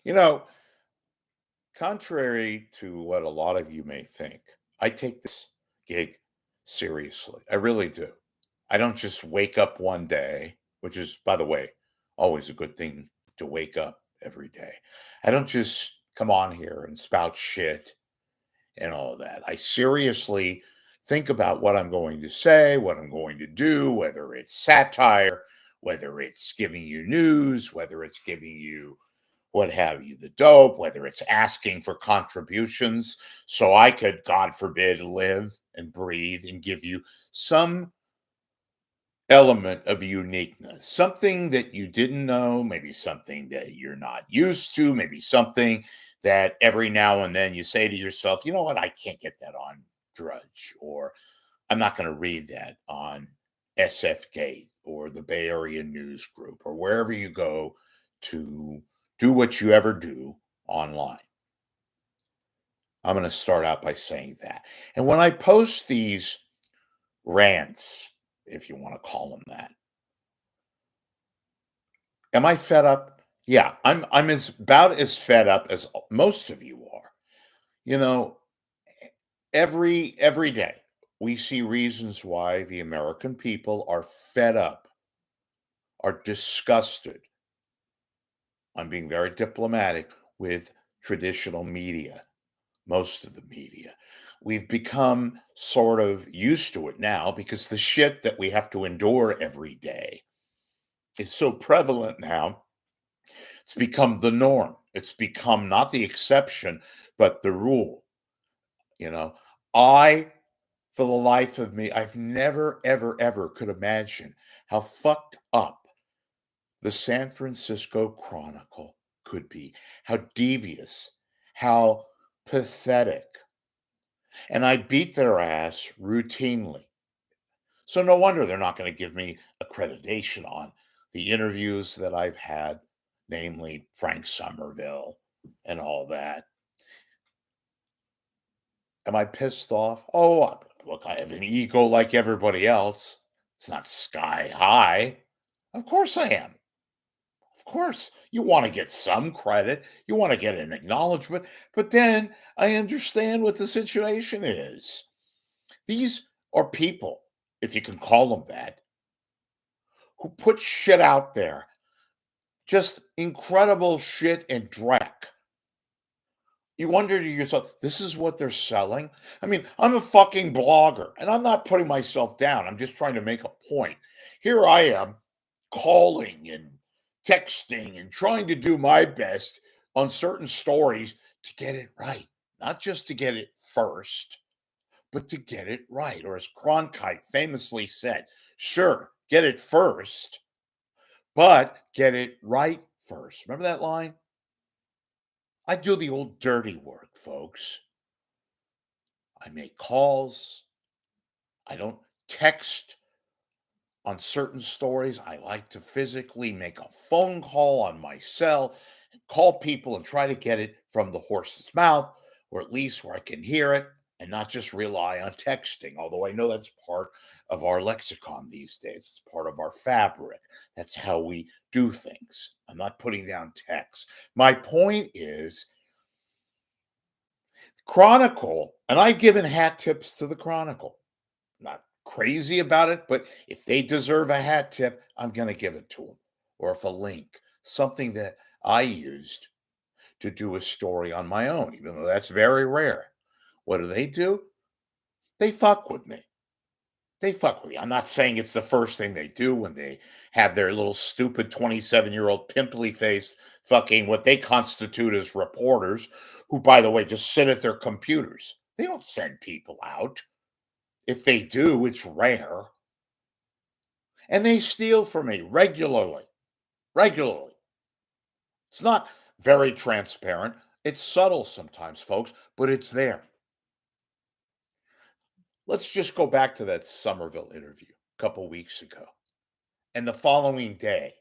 You know, contrary to what a lot of you may think, I take this gig seriously. I really do. I don't just wake up one day, which is, by the way, always a good thing to wake up every day. I don't just come on here and spout shit and all of that. I seriously think about what I'm going to say, what I'm going to do, whether it's satire, whether it's giving you news, whether it's giving you what have you, the dope, whether it's asking for contributions so I could, God forbid, live and breathe and give you some element of uniqueness, something that you didn't know, maybe something that you're not used to, maybe something that every now and then you say to yourself, you know what, I can't get that on Drudge, or I'm not going to read that on SF Gate or the Bay Area News Group or wherever you go to do what you ever do online. I'm going to start out by saying that. And when I post these rants, if you want to call them that, am I fed up? Yeah, I'm as about as fed up as most of you are. You know, every day we see reasons why the American people are fed up, are disgusted. I'm being very diplomatic with traditional media, most of the media. We've become sort of used to it now because the shit that we have to endure every day is so prevalent now. It's become the norm. It's become not the exception, but the rule. You know, I, for the life of me, I've never, ever, ever could imagine how fucked up the San Francisco Chronicle could be, how devious, how pathetic. And I beat their ass routinely. So no wonder they're not going to give me accreditation on the interviews that I've had, namely Frank Somerville and all that. Am I pissed off? Oh, look, I have an ego like everybody else. It's not sky high. Of course I am. Of course, you want to get some credit, you want to get an acknowledgement, but then I understand what the situation is. These are people, if you can call them that, who put shit out there, just incredible shit and dreck. You wonder to yourself, this is what they're selling? I mean, I'm a fucking blogger and I'm not putting myself down. I'm just trying to make a point. Here I am calling and texting and trying to do my best on certain stories to get it right. Not just to get it first, but to get it right. Or as Cronkite famously said, sure, get it first, but get it right first. Remember that line? I do the old dirty work, folks. I make calls. I don't text on certain stories. I like to physically make a phone call on my cell and call people and try to get it from the horse's mouth, or at least where I can hear it and not just rely on texting. Although I know that's part of our lexicon these days, it's part of our fabric. That's how we do things. I'm not putting down text. My point is, Chronicle, and I've given hat tips to the Chronicle. Not crazy about it, but if they deserve a hat tip, I'm going to give it to them. Or if a link, something that I used to do a story on my own, even though that's very rare. What do? They fuck with me. They fuck with me. I'm not saying it's the first thing they do when they have their little stupid 27-year-old pimply faced fucking what they constitute as reporters, who, by the way, just sit at their computers. They don't send people out. If they do, it's rare. And they steal from me regularly. Regularly. It's not very transparent. It's subtle sometimes, folks, but it's there. Let's just go back to that Somerville interview a couple weeks ago. And the following day,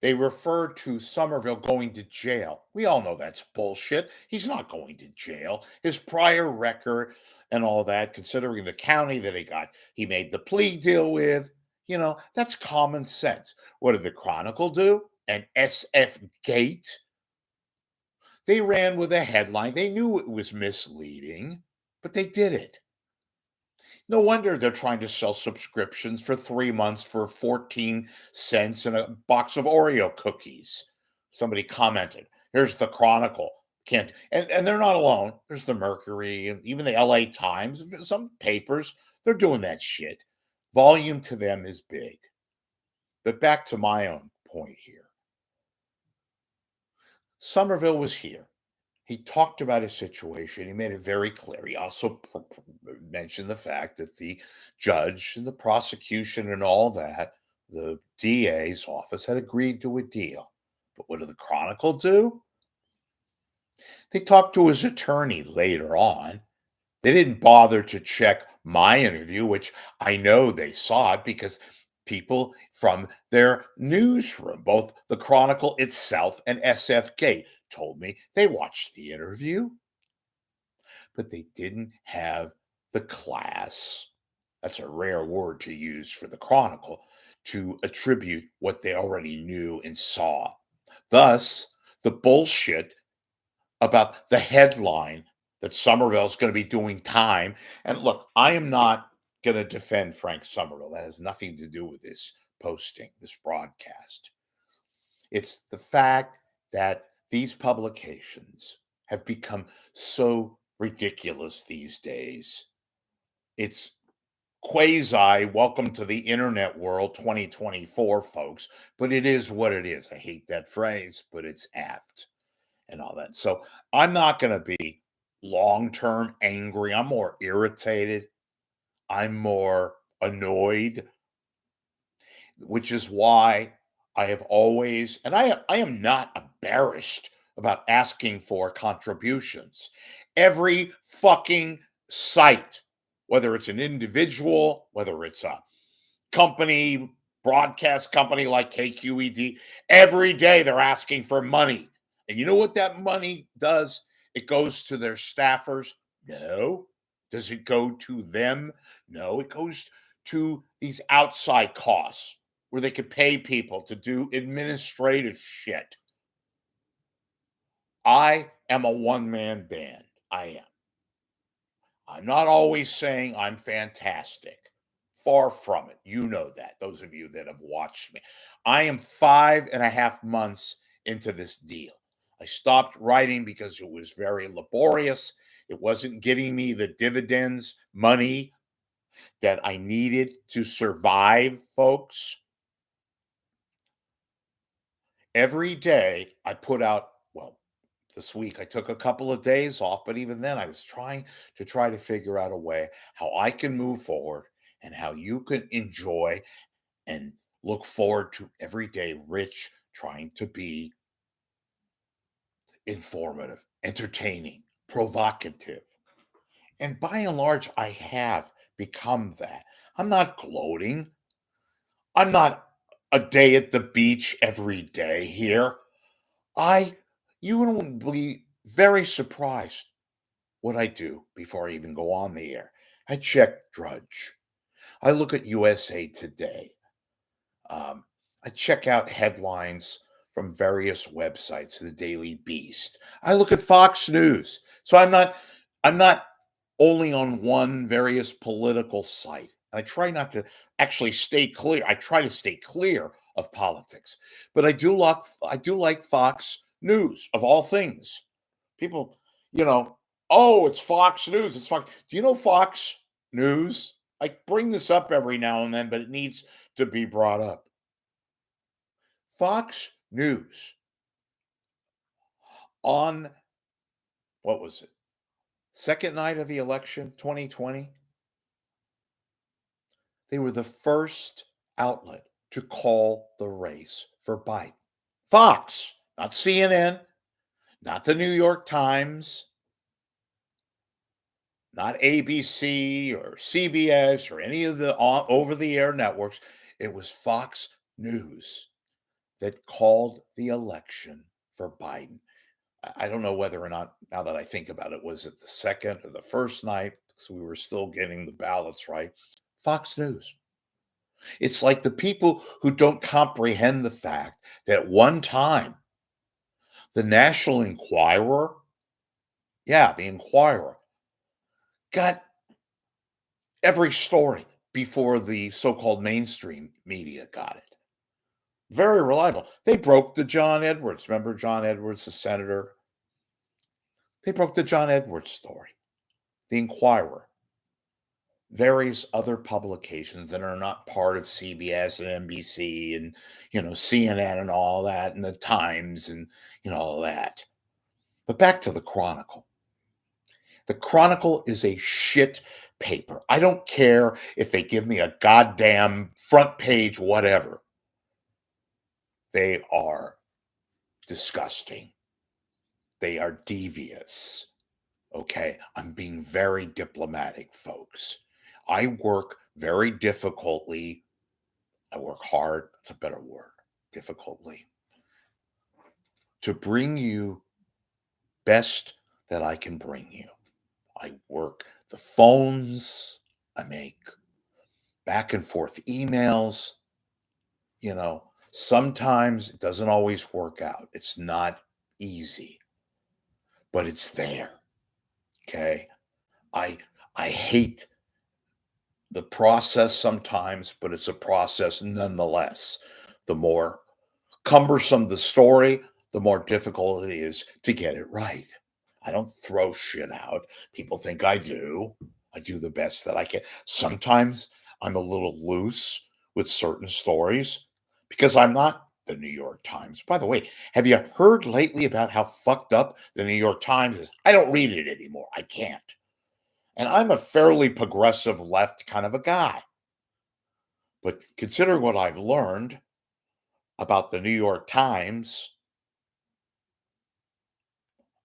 they referred to Somerville going to jail. We all know that's bullshit. He's not going to jail. His prior record and all that, considering the county that he made the plea deal with, that's common sense. What did the Chronicle do? and SF Gate. They ran with a headline. They knew it was misleading, but they did it. No wonder they're trying to sell subscriptions for 3 months for 14 cents and a box of Oreo cookies. Somebody commented, here's the Chronicle. Can't and they're not alone. There's the Mercury and even the LA Times, some papers, they're doing that shit. Volume to them is big. But back to my own point here. Somerville was here. He talked about his situation. He made it very clear. He also mentioned the fact that the judge and the prosecution and all that, the DA's office had agreed to a deal. But what did the Chronicle do? They talked to his attorney later on. They didn't bother to check my interview, which I know they saw it because people from their newsroom, both the Chronicle itself and SF Gate, told me they watched the interview, but they didn't have the class. That's a rare word to use for the Chronicle to attribute what they already knew and saw. Thus, the bullshit about the headline that Somerville's going to be doing time. And look, I am not going to defend Frank Somerville. That has nothing to do with this posting, this broadcast. It's the fact that these publications have become so ridiculous these days. It's quasi welcome to the internet world 2024, folks, but it is what it is. I hate that phrase, but it's apt and all that. So I'm not going to be long term angry. I'm more irritated. I'm more annoyed, which is why I have always, and I am not embarrassed about asking for contributions. Every fucking site, whether it's an individual, whether it's a company, broadcast company like KQED, every day they're asking for money. And you know what that money does? It goes to their staffers? No. Does it go to them? No. It goes to these outside costs where they could pay people to do administrative shit. I am a one man band. I am. I'm not always saying I'm fantastic. Far from it. You know that, those of you that have watched me. I am 5.5 months into this deal. I stopped writing because it was very laborious. It wasn't giving me the dividends, money that I needed to survive, folks. Every day I put out, well, this week I took a couple of days off, but even then I was trying to figure out a way how I can move forward and how you can enjoy and look forward to every day Rich trying to be informative, entertaining, provocative. And by and large, I have become that. I'm not gloating. I'm not a day at the beach every day here. I, you will be very surprised what I do before I even go on the air. I check Drudge. I look at USA Today. Um, I check out headlines from various websites, the Daily Beast. I look at Fox News. So I'm not only on one various political site. And I try not to actually stay clear. I try to stay clear of politics. But I do like Fox News of all things. People, oh, it's Fox News. It's Fox. Do you know Fox News? I bring this up every now and then, but it needs to be brought up. Fox News on, what was it? Second night of the election, 2020, they were the first outlet to call the race for Biden. Fox, not CNN, not the New York Times, not ABC or CBS or any of the over the air networks. It was Fox News that called the election for Biden. I don't know whether or not, now that I think about it, was it the second or the first night? Because we were still getting the ballots right. Fox News. It's like the people who don't comprehend the fact that at one time, the National Enquirer, yeah, the Enquirer, got every story before the so-called mainstream media got it. Very reliable. They broke the John Edwards. Remember John Edwards, the senator? They broke the John Edwards story. The Enquirer, various other publications that are not part of CBS and NBC and CNN and all that, and the Times and all that. But back to the Chronicle. The Chronicle is a shit paper. I don't care if they give me a goddamn front page, whatever. They are disgusting. They are devious. Okay. I'm being very diplomatic, folks. I work very difficultly. I work hard. That's a better word. Difficultly. To bring you best that I can bring you. I work the phones. I make back and forth emails. Sometimes it doesn't always work out. It's not easy, but it's there. Okay. I I hate the process sometimes, but it's a process nonetheless. The more cumbersome the story, the more difficult it is to get it right. I don't throw shit out. People think I do. I do the best that I can. Sometimes I'm a little loose with certain stories because I'm not the New York Times. By the way, have you heard lately about how fucked up the New York Times is? I don't read it anymore. I can't. And I'm a fairly progressive left kind of a guy. But consider what I've learned about the New York Times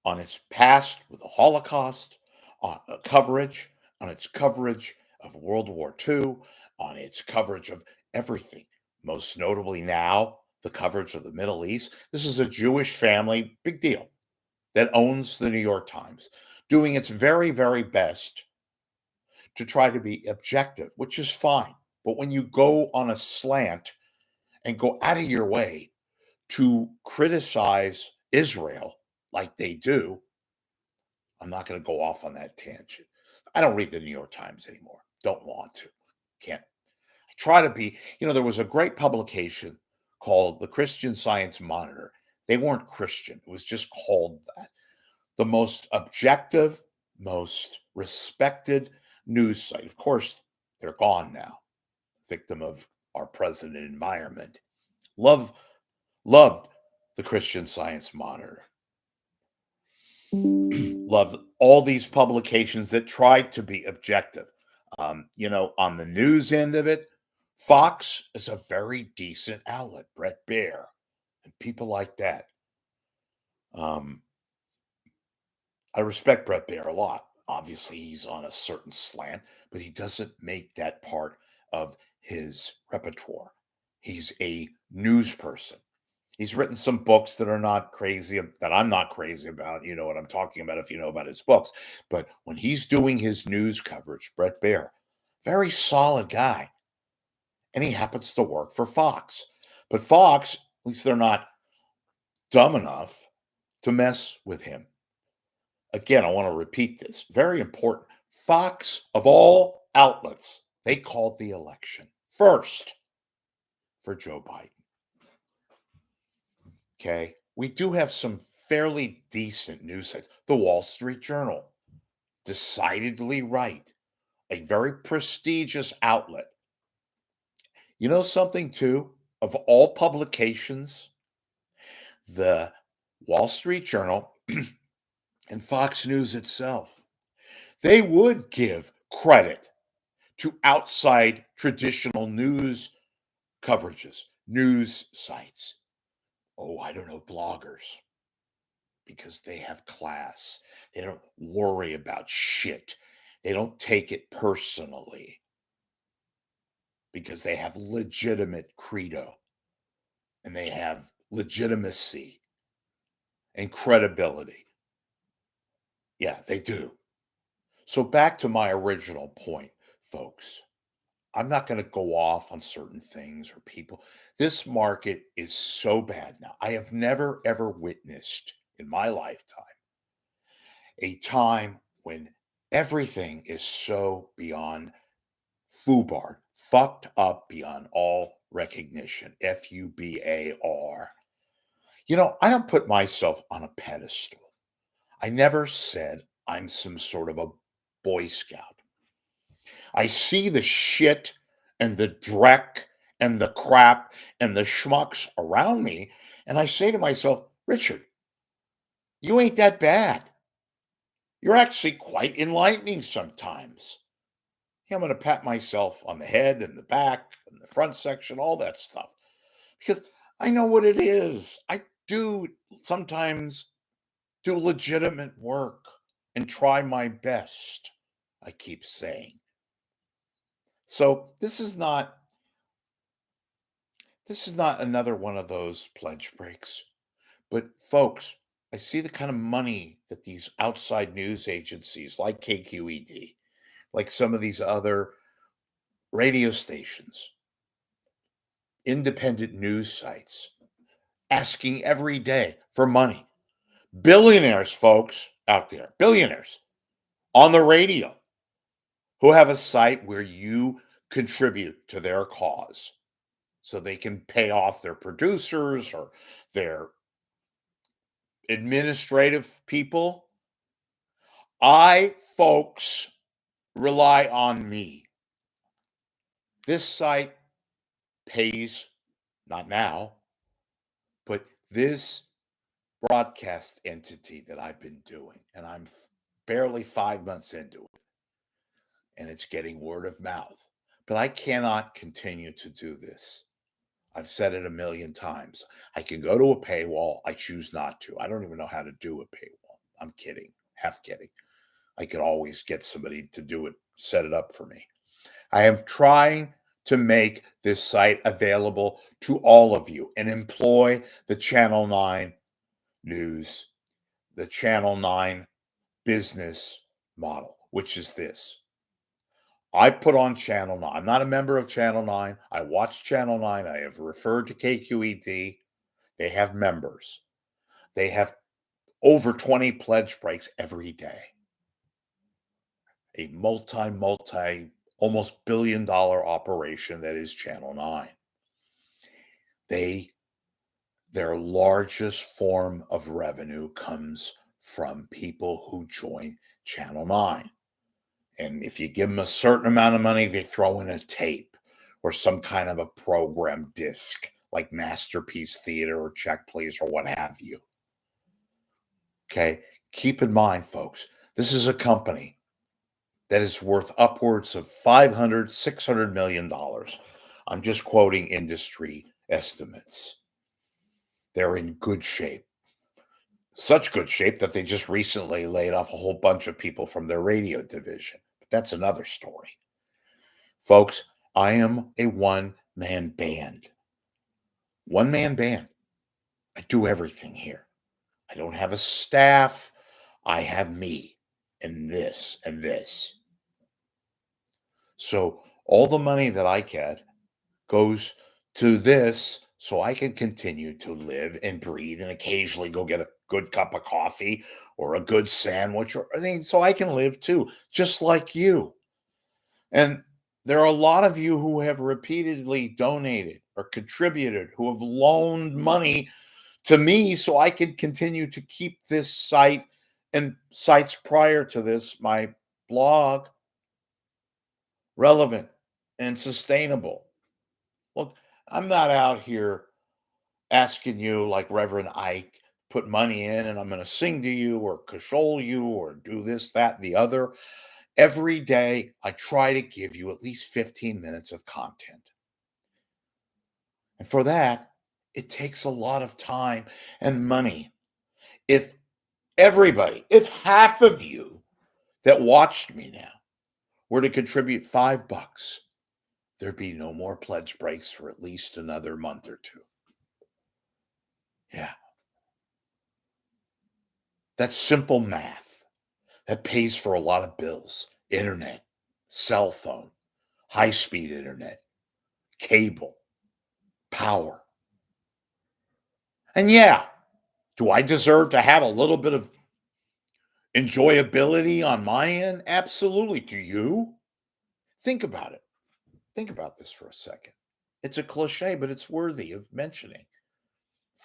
on its past with the Holocaust, on coverage, on its coverage of World War II, on its coverage of everything. Most notably now, the coverage of the Middle East. This is a Jewish family, big deal, that owns the New York Times, doing its very, very best to try to be objective, which is fine. But when you go on a slant and go out of your way to criticize Israel like they do, I'm not going to go off on that tangent. I don't read the New York Times anymore. Don't want to. Can't. I try to be, there was a great publication called the Christian Science Monitor. They weren't Christian, it was just called that. The most objective, most respected news site. Of course, they're gone now, victim of our present environment. Loved the Christian Science Monitor. Loved all these publications that tried to be objective. On the news end of it, Fox is a very decent outlet, Bret Baier, and people like that. I respect Bret Baier a lot. Obviously, he's on a certain slant, but he doesn't make that part of his repertoire. He's a news person. He's written some books that are not crazy, that I'm not crazy about. You know what I'm talking about if you know about his books. But when he's doing his news coverage, Bret Baier, very solid guy. And he happens to work for Fox. But Fox, at least they're not dumb enough to mess with him. Again, I want to repeat this. Very important. Fox, of all outlets, they called the election first for Joe Biden. Okay. We do have some fairly decent news sites. The Wall Street Journal, decidedly right, a very prestigious outlet. You know something, too? Of all publications, the Wall Street Journal and Fox News itself, they would give credit to outside traditional news coverages, news sites. Oh, I don't know, bloggers, because they have class. They don't worry about shit. They don't take it personally because they have legitimate credo and they have legitimacy and credibility. Yeah, they do. So back to my original point, folks. I'm not going to go off on certain things or people. This market is so bad now. I have never, ever witnessed in my lifetime a time when everything is so beyond FUBAR, fucked up beyond all recognition. FUBAR. I don't put myself on a pedestal. I never said I'm some sort of a Boy Scout. I see the shit and the dreck and the crap and the schmucks around me, and I say to myself, Richard, you ain't that bad. You're actually quite enlightening sometimes. Yeah, I'm going to pat myself on the head and the back and the front section, all that stuff, because I know what it is. I do sometimes do legitimate work and try my best, I keep saying. So this is not another one of those pledge breaks. But folks, I see the kind of money that these outside news agencies like KQED, like some of these other radio stations, independent news sites, asking every day for money. Billionaires, folks, out there, billionaires on the radio who have a site where you contribute to their cause so they can pay off their producers or their administrative people. Folks, rely on me. This site pays, not now, but this broadcast entity that I've been doing, and I'm barely 5 months into it, and it's getting word of mouth. But I cannot continue to do this. I've said it a million times. I can go to a paywall. I choose not to. I don't even know how to do a paywall. I'm kidding, half kidding. I could always get somebody to do it, set it up for me. I am trying to make this site available to all of you and employ the Channel 9 news, the Channel 9 business model, which is this. I put on Channel 9. I'm not a member of Channel 9. I watch Channel 9. I have referred to KQED. They have members. They have over 20 pledge breaks every day. A multi, almost billion-dollar operation that is Channel 9. Their largest form of revenue comes from people who join Channel 9. And if you give them a certain amount of money, they throw in a tape or some kind of a program disc like Masterpiece Theater or Check Please or what have you. Okay. Keep in mind, folks, this is a company that is worth upwards of $500, $600 million. I'm just quoting industry estimates. They're in good shape. Such good shape that they just recently laid off a whole bunch of people from their radio division. But that's another story. Folks, I am a one-man band. One-man band. I do everything here. I don't have a staff. I have me and this and this. So all the money that I get goes to this so I can continue to live and breathe and occasionally go get a good cup of coffee or a good sandwich so I can live too, just like you. And there are a lot of you who have repeatedly donated or contributed, who have loaned money to me so I can continue to keep this site and sites prior to this, my blog, relevant and sustainable. Look, I'm not out here asking you like Reverend Ike, put money in and I'm going to sing to you or cajole you or do this, that, and the other. Every day, I try to give you at least 15 minutes of content. And for that, it takes a lot of time and money. If if half of you that watched me now were to contribute $5, there'd be no more pledge breaks for at least another month or two. Yeah. That's simple math. That pays for a lot of bills, internet, cell phone, high-speed internet, cable, power. And yeah, do I deserve to have a little bit of enjoyability on my end? Absolutely. Do you? Think about it. Think about this for a second. It's a cliche, but it's worthy of mentioning.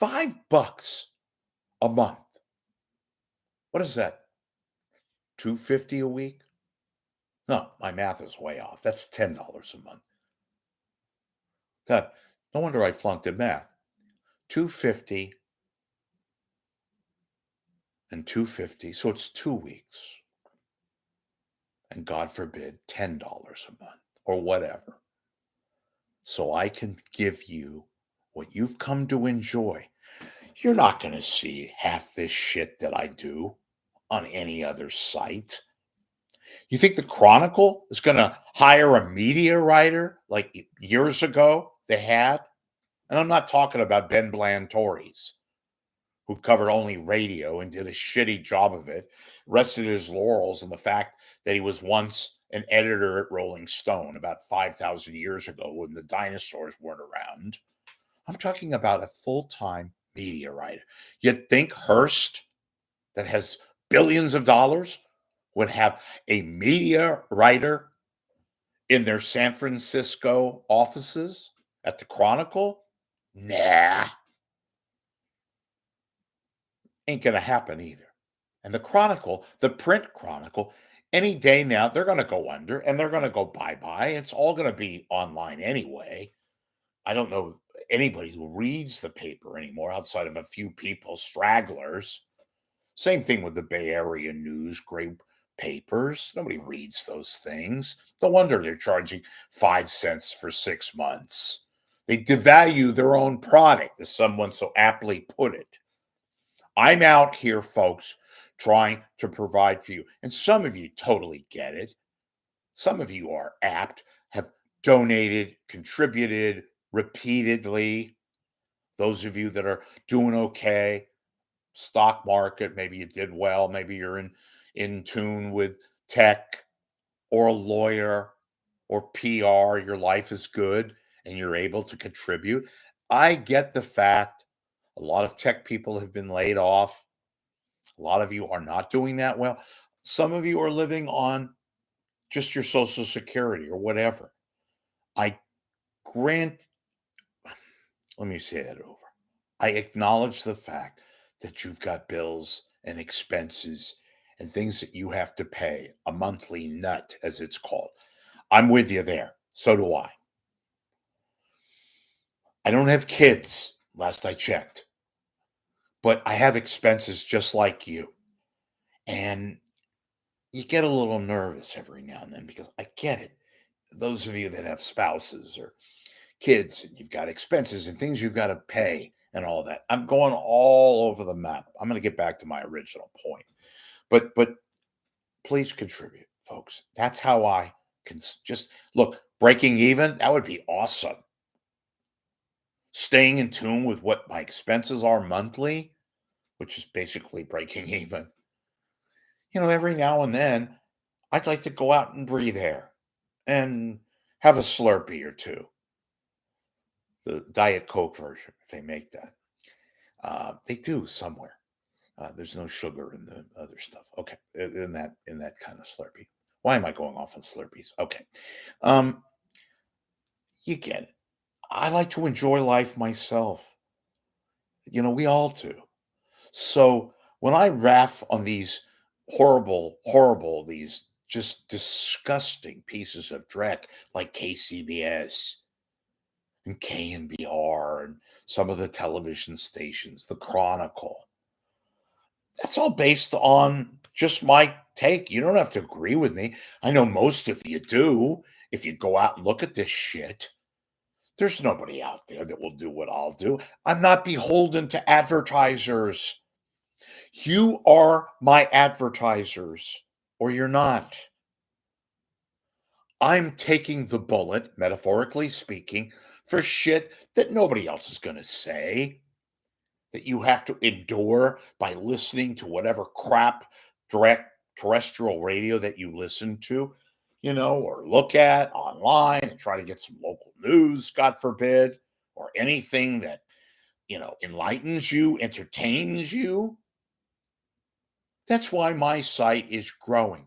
$5 a month. What is that? 250 a week? No, my math is way off. That's $10 a month. God, no wonder I flunked in math. 250 and 250, so it's 2 weeks. And God forbid, $10 a month or whatever. So I can give you what you've come to enjoy. You're not going to see half this shit that I do on any other site. You think the Chronicle is going to hire a media writer like years ago they had? And I'm not talking about Ben Blantories, who covered only radio and did a shitty job of it, rested his laurels in the fact that he was once an editor at Rolling Stone about 5,000 years ago when the dinosaurs weren't around. I'm talking about a full-time media writer. You'd think Hearst, that has billions of dollars, would have a media writer in their San Francisco offices at the Chronicle? Nah, ain't going to happen either. And the Chronicle, the print Chronicle, any day now, they're going to go under and they're going to go bye-bye. It's all going to be online anyway. I don't know anybody who reads the paper anymore outside of a few people, stragglers. Same thing with the Bay Area news, great papers. Nobody reads those things. No wonder they're charging 5 cents for 6 months. They devalue their own product, as someone so aptly put it. I'm out here, folks, trying to provide for you. And some of you totally get it. Some of you are apt, have donated, contributed repeatedly. Those of you that are doing okay, stock market, maybe you did well, maybe you're in tune with tech or a lawyer or PR, your life is good and you're able to contribute. I get the fact a lot of tech people have been laid off. A lot of you are not doing that well. Some of you are living on just your social security or whatever. I grant, let me say that over. I acknowledge the fact that you've got bills and expenses and things that you have to pay, a monthly nut, as it's called. I'm with you there. So do I. I don't have kids, last I checked, but I have expenses just like you. And you get a little nervous every now and then because I get it. Those of you that have spouses or kids and you've got expenses and things you've got to pay and all that. I'm going all over the map. I'm going to get back to my original point. But please contribute, folks. That's how I can just look, breaking even, that would be awesome. Staying in tune with what my expenses are monthly, which is basically breaking even. Every now and then I'd like to go out and breathe air and have a Slurpee or two. The Diet Coke version, if they make that. They do somewhere. There's no sugar in the other stuff. Okay, in that kind of Slurpee. Why am I going off on Slurpees? Okay, um, you get it. I like to enjoy life myself. We all do. So when I raff on these horrible, these just disgusting pieces of dreck like KCBS and KNBR and some of the television stations, the Chronicle. That's all based on just my take. You don't have to agree with me. I know most of you do. If you go out and look at this shit, there's nobody out there that will do what I'll do. I'm not beholden to advertisers. You are my advertisers, or you're not. I'm taking the bullet, metaphorically speaking, for shit that nobody else is going to say, that you have to endure by listening to whatever crap direct terrestrial radio that you listen to. or look at online and try to get some local news, God forbid, or anything that, enlightens you, entertains you. That's why my site is growing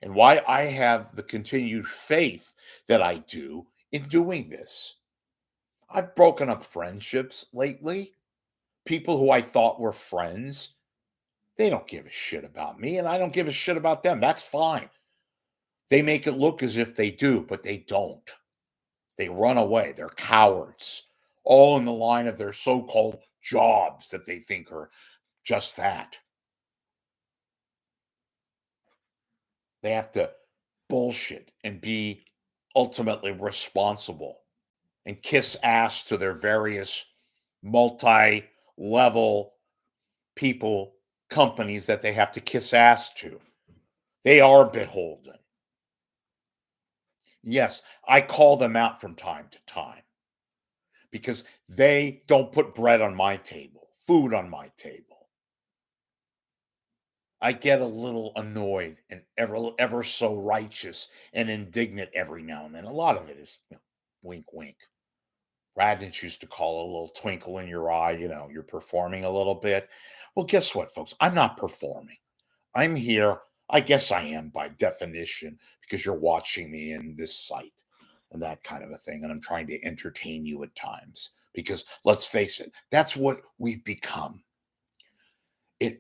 and why I have the continued faith that I do in doing this. I've broken up friendships lately. People who I thought were friends, they don't give a shit about me, and I don't give a shit about them. That's fine. They make it look as if they do, but they don't. They run away. They're cowards, all in the line of their so called jobs that they think are just that. They have to bullshit and be ultimately responsible and kiss ass to their various multi level people, companies that they have to kiss ass to. They are beholden. Yes, I call them out from time to time because they don't put bread on my table, food on my table. I get a little annoyed and ever so righteous and indignant every now and then. A lot of it is wink, wink. Radnich used to call it a little twinkle in your eye. You're performing a little bit. Well, guess what, folks? I'm not performing. I'm here. I guess I am by definition because you're watching me in this site and that kind of a thing. And I'm trying to entertain you at times because let's face it, that's what we've become.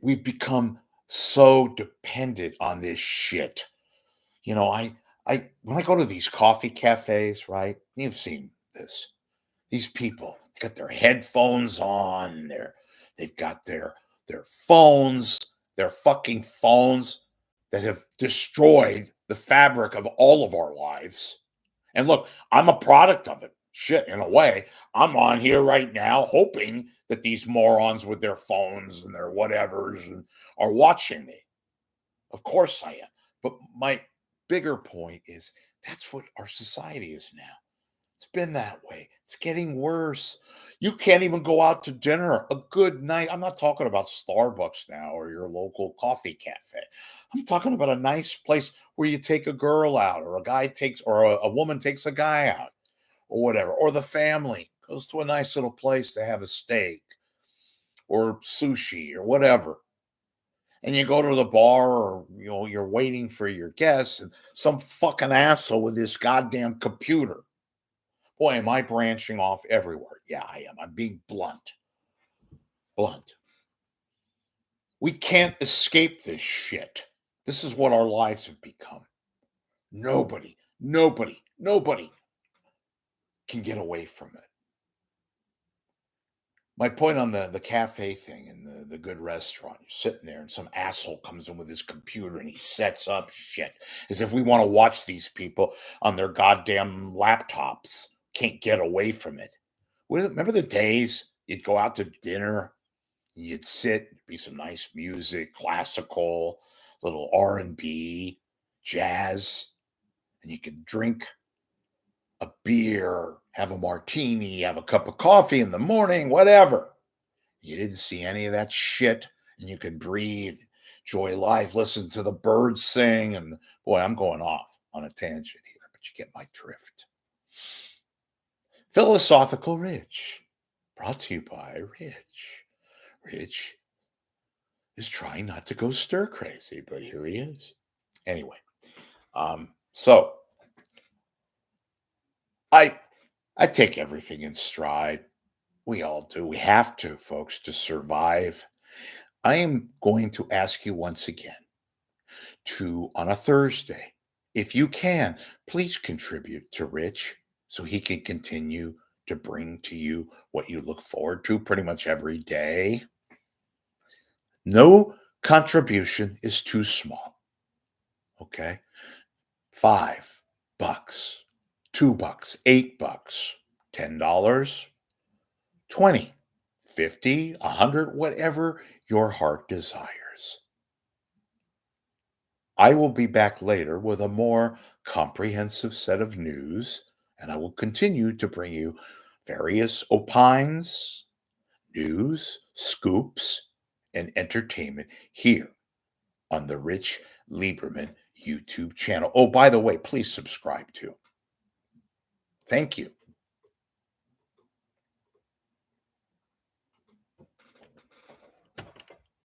We've become so dependent on this shit. I when I go to these coffee cafes, right? You've seen this. These people got their headphones on, they've got their phones, their fucking phones that have destroyed the fabric of all of our lives. And look, I'm a product of it. Shit, in a way, I'm on here right now hoping that these morons with their phones and their whatevers are watching me. Of course I am. But my bigger point is that's what our society is now. It's been that way. It's getting worse. You can't even go out to dinner a good night. I'm not talking about Starbucks now or your local coffee cafe. I'm talking about a nice place where you take a girl out or a guy takes or a woman takes a guy out or whatever, or the family goes to a nice little place to have a steak or sushi or whatever. And you go to the bar or you're waiting for your guests and some fucking asshole with this goddamn computer. Boy, am I branching off everywhere. Yeah, I am. I'm being blunt. Blunt. We can't escape this shit. This is what our lives have become. Nobody can get away from it. My point on the cafe thing and the good restaurant, you're sitting there and some asshole comes in with his computer and he sets up shit as if we want to watch these people on their goddamn laptops. Can't get away from it. Remember the days you'd go out to dinner, you'd sit, be some nice music, classical, little R&B, jazz, and you could drink a beer, have a martini, have a cup of coffee in the morning, whatever. You didn't see any of that shit, and you could breathe, enjoy life, listen to the birds sing, and boy, I'm going off on a tangent here, but you get my drift. Philosophical Rich, brought to you by Rich. Rich is trying not to go stir crazy, but here he is. Anyway, so I I take everything in stride. We all do. We have to, folks, to survive. I am going to ask you once again to, on a Thursday, if you can, please contribute to Rich so he can continue to bring to you what you look forward to pretty much every day. No contribution is too small. Okay. $5, $2, $8, $10, 20, 50, 100, whatever your heart desires. I will be back later with a more comprehensive set of news, and I will continue to bring you various opines, news, scoops, and entertainment here on the Rich Lieberman YouTube channel. Oh, by the way, please subscribe too. Thank you.